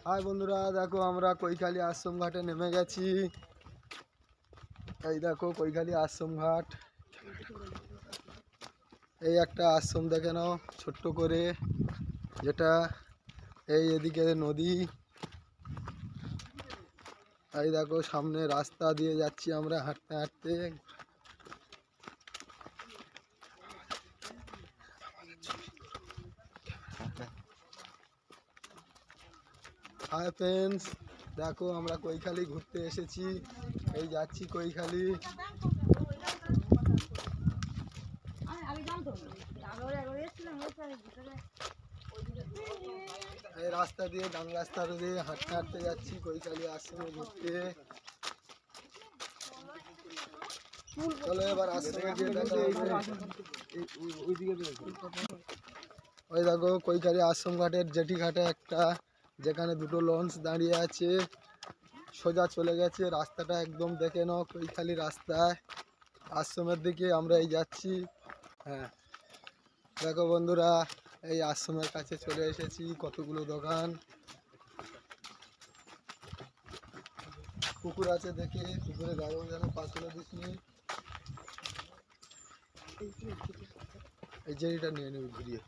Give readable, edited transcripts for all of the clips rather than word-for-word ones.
High বন্ধুরা, দেখো আমরা কৈখালী আশ্রম ঘাটে নেমে গেছি। এই দেখো কৈখালী আশ্রম ঘাট। এই একটা আশ্রম দেখে নাও ছোট্ট করে, যেটা এই এদিকে নদী। এই দেখো সামনে রাস্তা দিয়ে যাচ্ছি আমরা হাঁটতে হাঁটতে। হাই ফ্রেন্ডস, দেখো আমরা কৈখালী ঘুরতে এসেছি। এই যাচ্ছি কৈখালী। এই রাস্তা দিয়ে ডান রাস্তা দিয়ে হাঁটতে হাঁটতে যাচ্ছি কৈখালী আশ্রমে ঘুরতে। চলো এবার আশ্রমে গিয়ে দেখা হবে। ওই দেখো কৈখালী আশ্রম ঘাটের জেটি ঘাটে একটা, যেখানে দুটো লঞ্চ দাঁড়িয়ে আছে। সোজা চলে গেছে রাস্তাটা, একদম দেখে নাও কৈখালী রাস্তায় আশ্রমের দিকে আমরা এই যাচ্ছি। হ্যাঁ দেখো বন্ধুরা, এই আশ্রমের কাছে চলে এসেছি। কতগুলো দোকান, পুকুর আছে দেখে, পুকুরে গাড়ি যেন পাথরে দিসনি। এই জেডিটা নিয়ে নেবে ঘুরিয়ে।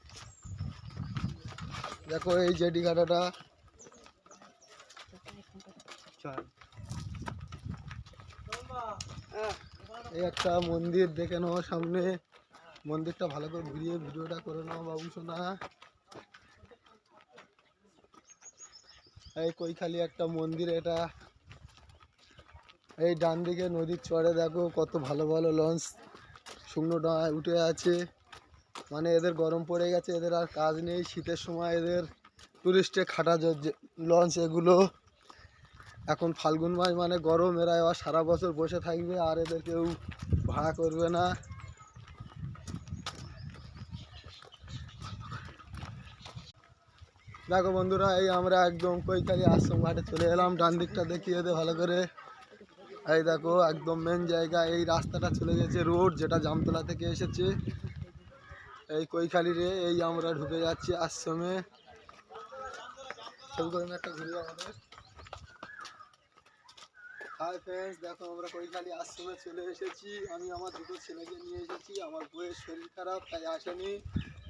দেখো এই জেডি ঘাটাটা, এই একটা মন্দির দেখে নাও সামনে। মন্দিরটা ভালো করে ঘুরিয়ে ভিডিওটা করে নাও বাবু সোনা। এই কৈখালী একটা মন্দির এটা। এই ডান দিকে নদীর চরে দেখো কত ভালো ভালো লঞ্চ শুকনো ডাঙায় উঠে আছে। মানে এদের গরম পড়ে গেছে, এদের আর কাজ নেই। শীতের সময় এদের টুরিস্টে খাটা লঞ্চ এগুলো। এখন ফাল্গুন মাস মানে গরম, এরা এবার সারা বছর বসে থাকবে, আর এদের কেউ ভাড়া করবে না। দেখো বন্ধুরা, এই আমরা একদম কৈখালী আশ্রম ঘাটে চলে এলাম। ডান দিকটা দেখিয়ে দে ভালো করে। এই দেখো একদম মেন জায়গা। এই রাস্তাটা চলে গেছে রোড, যেটা জামতলা থেকে এসেছে এই কৈখালীরে। এই আমরা ঢুকে যাচ্ছি আশ্রমে। ছবি করে একটা ঘুরিয়ে আমাদের। হাই ফ্রেন্ডস, দেখো আমরা কৈখালী আশ্রমে চলে এসেছি। আমি আমার দুটো ছেলেকে নিয়ে এসেছি। আমার বউয়ের শরীর খারাপ, তাই আসেনি।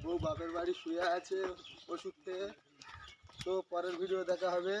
বউ বাপের বাড়ি শুয়ে আছে ওষুধ খেয়ে। তো পরের ভিডিও দেখা হবে।